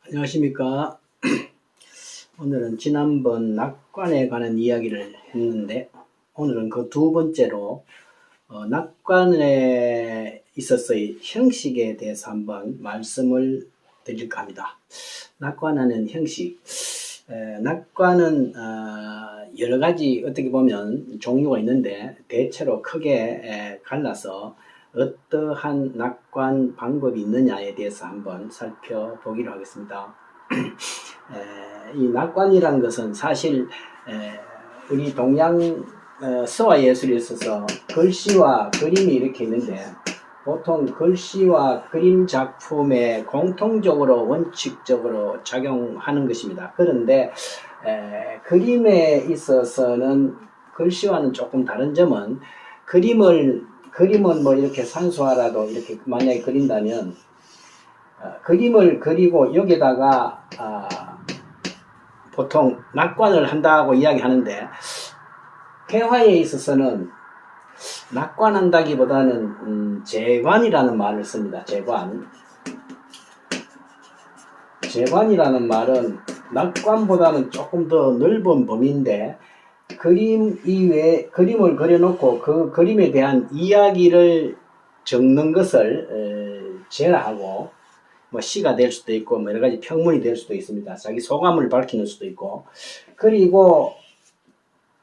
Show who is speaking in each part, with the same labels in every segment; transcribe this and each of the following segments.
Speaker 1: 안녕하십니까. 오늘은 지난번 낙관에 관한 이야기를 했는데, 오늘은 그 두 번째로 낙관에 있어서의 형식에 대해서 한번 말씀을 드릴까 합니다. 낙관하는 형식. 낙관은 여러 가지 어떻게 보면 종류가 있는데, 대체로 크게 갈라서 어떠한 낙관 방법이 있느냐에 대해서 한번 살펴보기로 하겠습니다. 이 낙관이라는 것은 사실 우리 동양 서화 예술에 있어서 글씨와 그림이 이렇게 있는데, 보통 글씨와 그림 작품에 공통적으로 원칙적으로 작용하는 것입니다. 그런데 그림에 있어서는 글씨와는 조금 다른 점은, 그림은 뭐 이렇게 산수화라도 이렇게 만약에 그린다면 그림을 그리고 여기다가 보통 낙관을 한다고 이야기하는데, 회화에 있어서는 낙관한다기보다는 재관이라는 말을 씁니다. 재관이라는 말은 낙관보다는 조금 더 넓은 범위인데, 그림 이외에 그림을 그려놓고 그 그림에 대한 이야기를 적는 것을 재라하고, 뭐 시가 될 수도 있고 뭐 여러 가지 평문이 될 수도 있습니다. 자기 소감을 밝히는 수도 있고, 그리고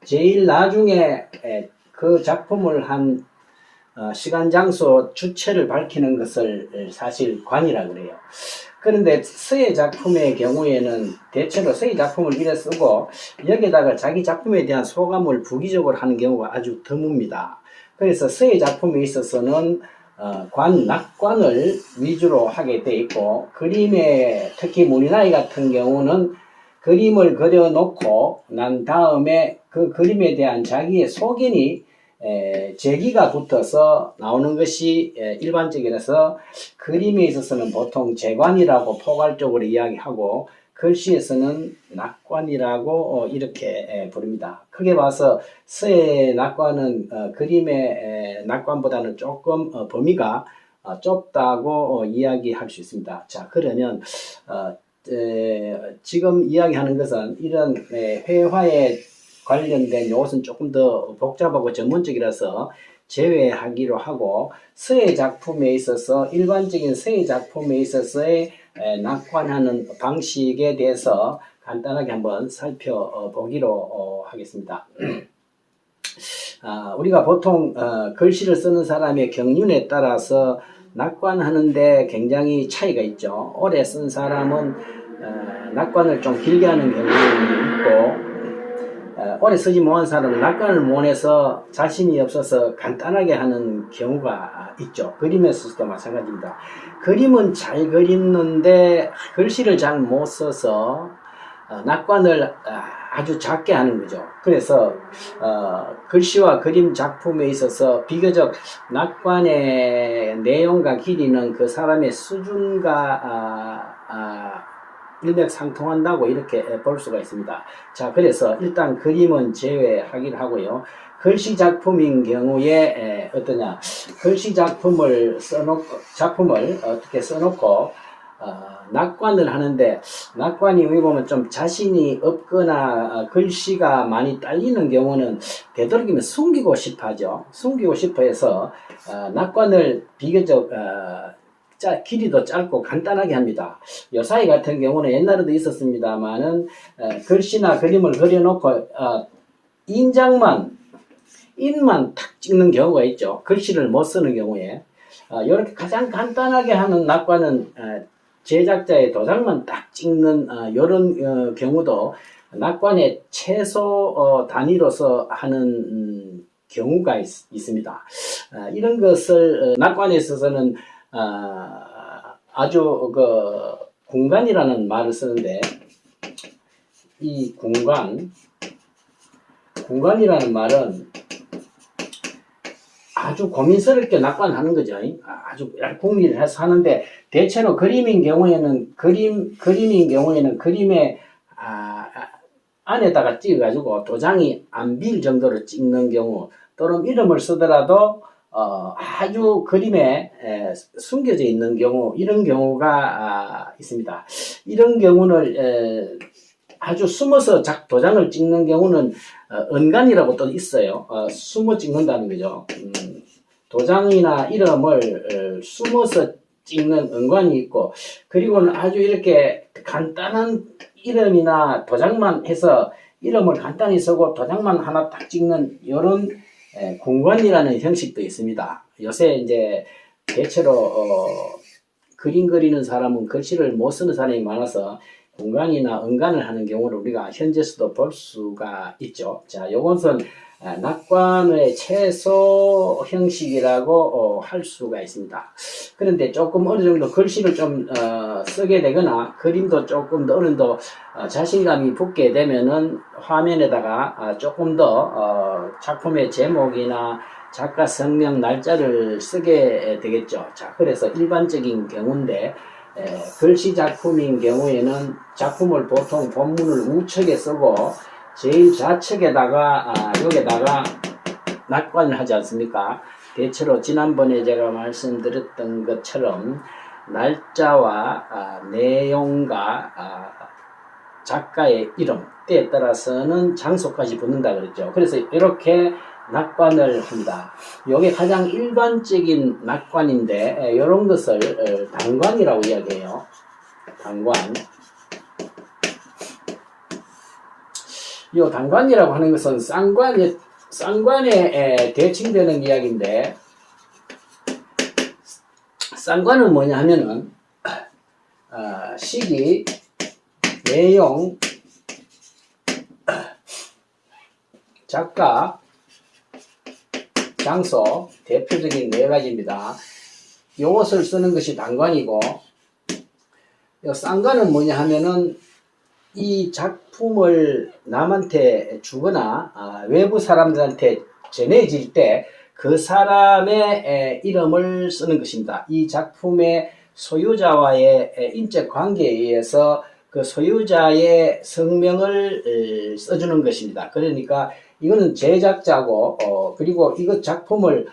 Speaker 1: 제일 나중에 그 작품을 한 시간, 장소, 주체를 밝히는 것을 사실 관이라고 그래요. 그런데 서예 작품의 경우에는 대체로 서예 작품을 이래 쓰고 여기다가 자기 작품에 대한 소감을 부기적으로 하는 경우가 아주 드뭅니다. 그래서 서예 작품에 있어서는 낙관을 위주로 하게 돼 있고, 그림에 특히 무늬나이 같은 경우는 그림을 그려놓고 난 다음에 그 그림에 대한 자기의 소견이 제기가 붙어서 나오는 것이 일반적이라서, 그림에 있어서는 보통 재관이라고 포괄적으로 이야기하고, 글씨에서는 낙관이라고 이렇게 부릅니다. 크게 봐서 서예 낙관은 그림의 낙관보다는 조금 범위가 좁다고 이야기할 수 있습니다. 자, 그러면 지금 이야기하는 것은 이런 회화에 관련된 요것은 조금 더 복잡하고 전문적이라서 제외하기로 하고, 서예 작품에 있어서 일반적인 서예 작품에 있어서의 낙관하는 방식에 대해서 간단하게 한번 살펴보기로 하겠습니다. 우리가 보통 글씨를 쓰는 사람의 경륜에 따라서 낙관하는데 굉장히 차이가 있죠. 오래 쓴 사람은 낙관을 좀 길게 하는 경우도 있고, 오래 쓰지 못한 사람은 낙관을 못해서 자신이 없어서 간단하게 하는 경우가 있죠. 그림에 쓸 때 마찬가지입니다. 그림은 잘 그리는데 글씨를 잘 못 써서 낙관을 아주 작게 하는 거죠. 그래서 글씨와 그림 작품에 있어서 비교적 낙관의 내용과 길이는 그 사람의 수준과 일맥상통한다고 이렇게 볼 수가 있습니다. 자, 그래서 일단 그림은 제외하기로 하고요. 글씨 작품인 경우에 어떠냐? 글씨 작품을 어떻게 써놓고 낙관을 하는데, 낙관이 여기 보면 좀 자신이 없거나 글씨가 많이 딸리는 경우는 되도록이면 숨기고 싶어 하죠. 숨기고 싶어 해서 낙관을 비교적 길이도 짧고 간단하게 합니다. 요사이 같은 경우는 옛날에도 있었습니다만은 글씨나 그림을 그려놓고 인만 탁 찍는 경우가 있죠. 글씨를 못 쓰는 경우에 이렇게 가장 간단하게 하는 낙관은 제작자의 도장만 딱 찍는 이런 경우도 낙관의 최소 단위로서 하는 경우가 있습니다. 이런 것을 낙관에 있어서는 아주 공간이라는 말을 쓰는데, 이 공간이라는 말은 아주 고민스럽게 낙관하는 거죠. 아주 고민을 해서 하는데, 대체로 그림인 경우에는 그림의 안에다가 찍어가지고 도장이 안 빌 정도로 찍는 경우, 또는 이름을 쓰더라도 아주 그림에 숨겨져 있는 경우, 이런 경우가 있습니다. 이런 경우는 아주 숨어서 도장을 찍는 경우는 은간이라고 또 있어요. 숨어 찍는다는 거죠. 도장이나 이름을 숨어서 찍는 은관이 있고, 그리고는 아주 이렇게 간단한 이름이나 도장만 해서 이름을 간단히 쓰고 도장만 하나 딱 찍는 이런 공관이라는 형식도 있습니다. 요새 이제 대체로 그림 그리는 사람은 글씨를 못 쓰는 사람이 많아서 공간이나 은간을 하는 경우를 우리가 현재서도 볼 수가 있죠. 자, 요것은 낙관의 최소 형식이라고 할 수가 있습니다. 그런데 조금 어느 정도 글씨를 좀 쓰게 되거나 그림도 조금 더 어느 정도 자신감이 붙게 되면은 화면에다가 조금 더 작품의 제목이나 작가 성명 날짜를 쓰게 되겠죠. 자, 그래서 일반적인 경우인데 글씨 작품인 경우에는 작품을 보통 본문을 우측에 쓰고 제일 좌측에다가 여기다가 낙관을 하지 않습니까? 대체로 지난번에 제가 말씀드렸던 것처럼 날짜와 내용과 작가의 이름, 때에 따라서는 장소까지 붙는다 그랬죠. 그래서 이렇게 낙관을 합니다. 이게 가장 일반적인 낙관인데 이런 것을 단관이라고 이야기해요. 단관. 이 단관이라고 하는 것은 쌍관에 대칭되는 이야기인데, 쌍관은 뭐냐 하면은 시기, 내용, 작가, 장소, 대표적인 네 가지입니다. 이것을 쓰는 것이 단관이고, 쌍관은 뭐냐 하면은 이 작품을 남한테 주거나 외부 사람들한테 전해질 때 그 사람의 이름을 쓰는 것입니다. 이 작품의 소유자와의 인적 관계에 의해서 그 소유자의 성명을 써주는 것입니다. 그러니까 이거는 제작자고 그리고 이거 작품을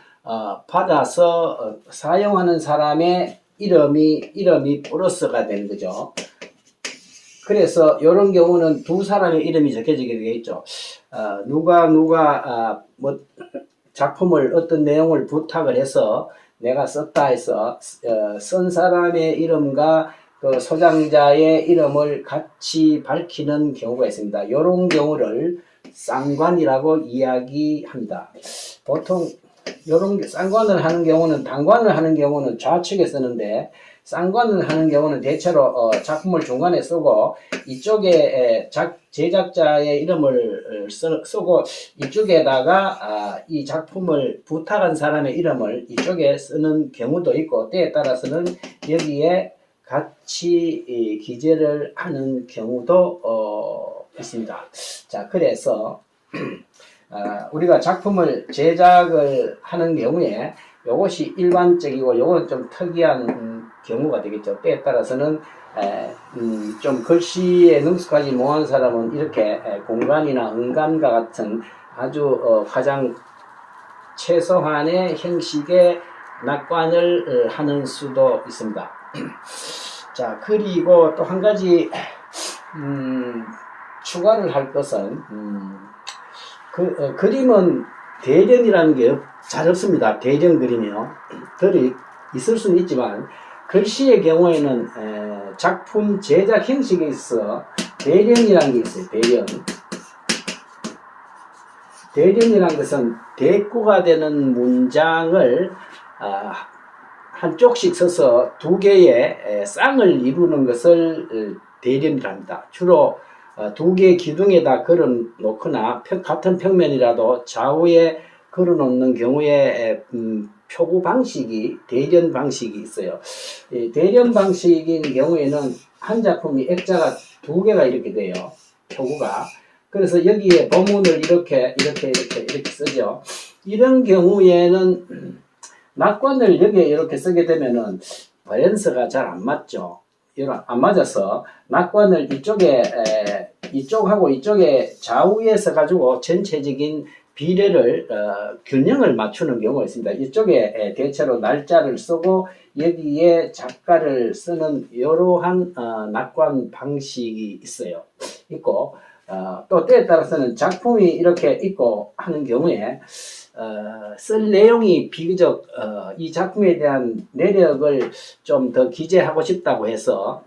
Speaker 1: 받아서 사용하는 사람의 이름이 플러스가 되는 거죠. 그래서 이런 경우는 두 사람의 이름이 적혀지게 되겠죠. 누가 뭐 작품을 어떤 내용을 부탁을 해서 내가 썼다 해서 쓴 사람의 이름과 그 소장자의 이름을 같이 밝히는 경우가 있습니다. 이런 경우를 쌍관이라고 이야기합니다. 보통 이런 쌍관을 하는 경우는, 단관을 하는 경우는 좌측에 쓰는데, 쌍관을 하는 경우는 대체로 작품을 중간에 쓰고 이쪽에 제작자의 이름을 쓰고 이쪽에다가 이 작품을 부탁한 사람의 이름을 이쪽에 쓰는 경우도 있고, 때에 따라서는 여기에 같이 기재를 하는 경우도 있습니다. 자, 그래서 우리가 작품을 제작을 하는 경우에 이것이 일반적이고 이건 좀 특이한 경우가 되겠죠. 때에 따라서는 좀 글씨에 능숙하지 못한 사람은 이렇게 공간이나 은간과 같은 아주 가장 최소한의 형식의 낙관을 하는 수도 있습니다. 자, 그리고 또 한 가지 추가를 할 것은 그림은 대련이라는 게 잘 없습니다. 대련 그림이요. 들이 있을 수는 있지만 글씨의 경우에는 작품 제작 형식에 있어 대련이라는 게 있어요. 대련이라는 것은 대꾸가 되는 문장을 한쪽씩 써서 두 개의 쌍을 이루는 것을 대련이랍니다. 주로 두 개의 기둥에다 걸어 놓거나 같은 평면이라도 좌우에 걸어 놓는 경우에 표구 방식이 대련 방식이 있어요. 대련 방식인 경우에는 한 작품이 액자가 두 개가 이렇게 돼요. 표구가. 그래서 여기에 본문을 이렇게 쓰죠. 이런 경우에는 낙관을 여기에 이렇게 쓰게 되면은 밸런스가 잘 안 맞죠. 안 맞아서 낙관을 이쪽하고 이쪽에 좌우에 서 가지고 전체적인 비례를 균형을 맞추는 경우가 있습니다. 이쪽에 대체로 날짜를 쓰고 여기에 작가를 쓰는 이러한 낙관 방식이 있고 또 때에 따라서는 작품이 이렇게 있고 하는 경우에 쓸 내용이 비교적 이 작품에 대한 내력을 좀 더 기재하고 싶다고 해서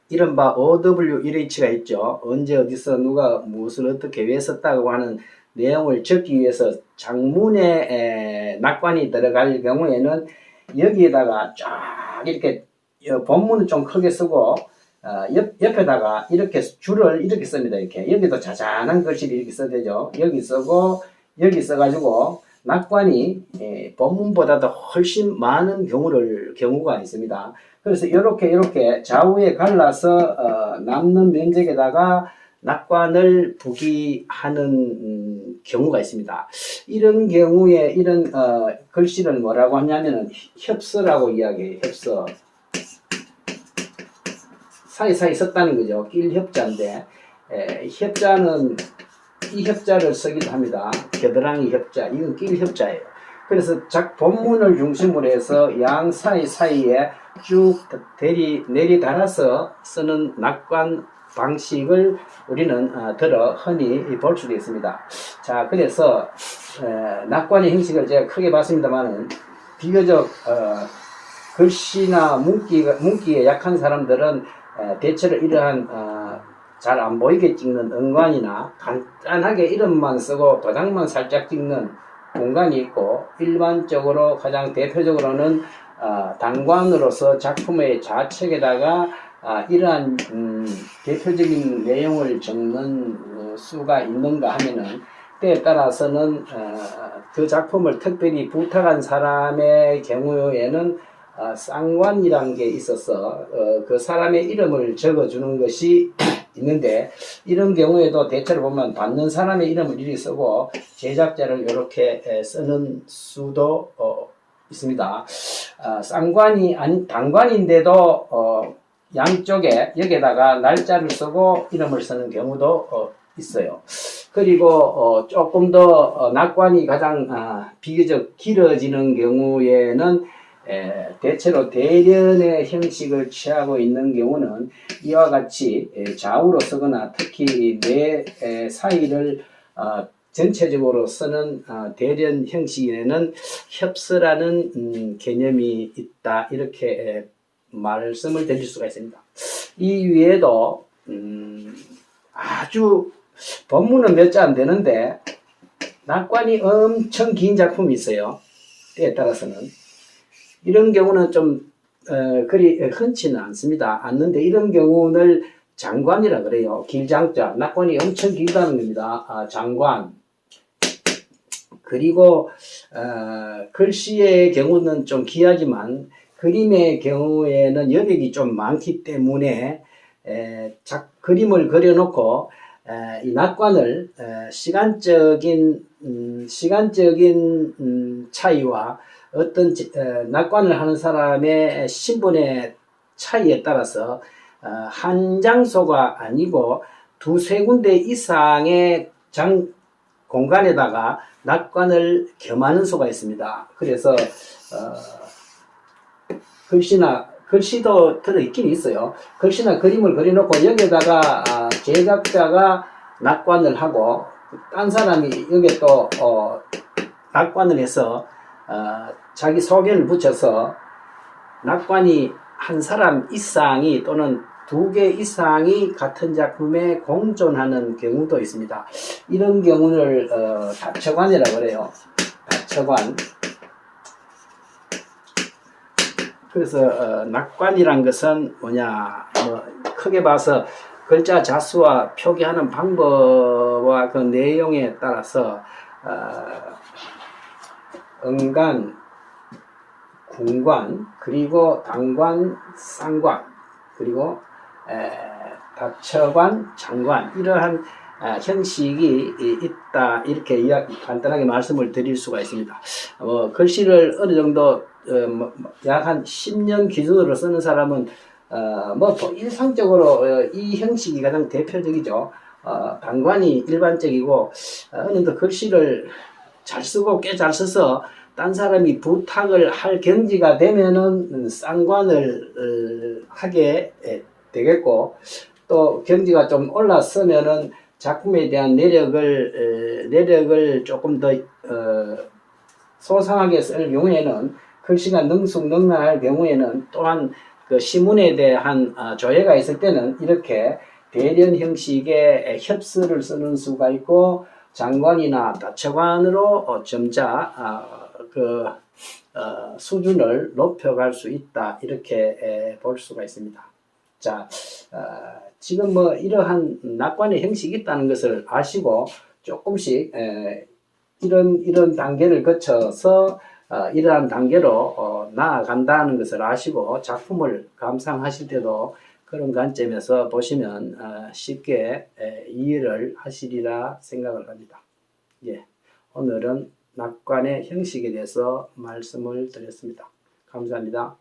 Speaker 1: 이른바 OW1H가 있죠. 언제 어디서 누가 무엇을 어떻게 왜 썼다고 하는 내용을 적기 위해서 장문에 낙관이 들어갈 경우에는 여기에다가 쫙 이렇게 본문은 좀 크게 쓰고 옆에다가 이렇게 줄을 이렇게 씁니다. 이렇게 여기도 자잘한 글씨를 이렇게 써야 되죠. 여기 쓰고 여기 써가지고 낙관이 본문보다도 훨씬 많은 경우가 있습니다. 그래서 이렇게 좌우에 갈라서 남는 면적에다가 낙관을 부기하는 경우가 있습니다. 이런 경우에 이런 글씨를 뭐라고 하냐면은 협서라고 이야기해요. 협서. 사이사이 썼다는 거죠. 낄협자인데 협자는 이 협자를 쓰기도 합니다. 겨드랑이 협자. 이건 낄협자예요. 그래서 본문을 중심으로 해서 양 사이사이에 쭉 내리달아서 쓰는 낙관 방식을 우리는 흔히 볼 수도 있습니다. 자, 그래서 낙관의 형식을 제가 크게 봤습니다만은 비교적 글씨나 문기에 약한 사람들은 대체로 이러한 잘 안 보이게 찍는 은관이나 간단하게 이름만 쓰고 도장만 살짝 찍는 공간이 있고, 일반적으로 가장 대표적으로는 단관으로서 작품의 좌측에다가 이러한 대표적인 내용을 적는 수가 있는가 하면은 때에 따라서는 그 작품을 특별히 부탁한 사람의 경우에는 쌍관이라는 게 있어서 그 사람의 이름을 적어주는 것이 있는데, 이런 경우에도 대체로 보면 받는 사람의 이름을 이렇게 쓰고 제작자를 이렇게 쓰는 수도 있습니다. 쌍관이 아닌 단관인데도 양쪽에 여기에다가 날짜를 쓰고 이름을 쓰는 경우도 있어요. 그리고 조금 더 낙관이 가장 비교적 길어지는 경우에는 대체로 대련의 형식을 취하고 있는 경우는 이와 같이 좌우로 쓰거나 특히 뇌 사이를 전체적으로 쓰는 대련 형식에는 협서라는 개념이 있다, 이렇게 말씀을 드릴 수가 있습니다. 이 외에도 아주 본문은 몇 자 안 되는데 낙관이 엄청 긴 작품이 있어요. 때에 따라서는 이런 경우는 좀 그리 흔치는 않는데 이런 경우는 장관이라 그래요. 길장자. 낙관이 엄청 길다는 겁니다. 장관. 그리고 글씨의 경우는 좀 귀하지만 그림의 경우에는 여백이 좀 많기 때문에 그림을 그려놓고 이 낙관을 시간적인 차이와 어떤 낙관을 하는 사람의 신분의 차이에 따라서 한 장소가 아니고 두세 군데 이상의 공간에다가 낙관을 겸하는 수가 있습니다. 그래서 글씨도 들어있긴 있어요. 글씨나 그림을 그려놓고 여기에다가 제작자가 낙관을 하고 딴 사람이 여기에 또 낙관을 해서 자기 소견을 붙여서 낙관이 한 사람 이상이 또는 두 개 이상이 같은 작품에 공존하는 경우도 있습니다. 이런 경우를 다처관이라고 그래요. 다처관. 그래서 낙관이란 것은 뭐냐, 크게 봐서 글자 자수와 표기하는 방법과 그 내용에 따라서 은관, 궁관, 그리고 단관, 쌍관, 그리고 다처관, 장관, 이러한 형식이 있다, 이렇게 간단하게 말씀을 드릴 수가 있습니다. 글씨를 어느 정도 약 한 10년 기준으로 쓰는 사람은 일상적으로 이 형식이 가장 대표적이죠. 단관이 일반적이고 어느 더 글씨를 잘 쓰고 꽤 잘 써서 딴 사람이 부탁을 할 경지가 되면은 쌍관을 하게 되겠고, 또 경지가 좀 올랐으면은 작품에 대한 내력을 조금 더 소상하게 쓸 경우에는, 글씨가 능숙능란할 경우에는, 또한 그 시문에 대한 조예가 있을 때는 이렇게 대련 형식의 협서를 쓰는 수가 있고, 장관이나 다처관으로 점차 수준을 높여갈 수 있다, 이렇게 볼 수가 있습니다. 자, 지금 뭐 이러한 낙관의 형식이 있다는 것을 아시고 조금씩 이런 단계를 거쳐서 이러한 단계로 나아간다는 것을 아시고 작품을 감상하실 때도 그런 관점에서 보시면 쉽게 이해를 하시리라 생각을 합니다. 예, 오늘은 낙관의 형식에 대해서 말씀을 드렸습니다. 감사합니다.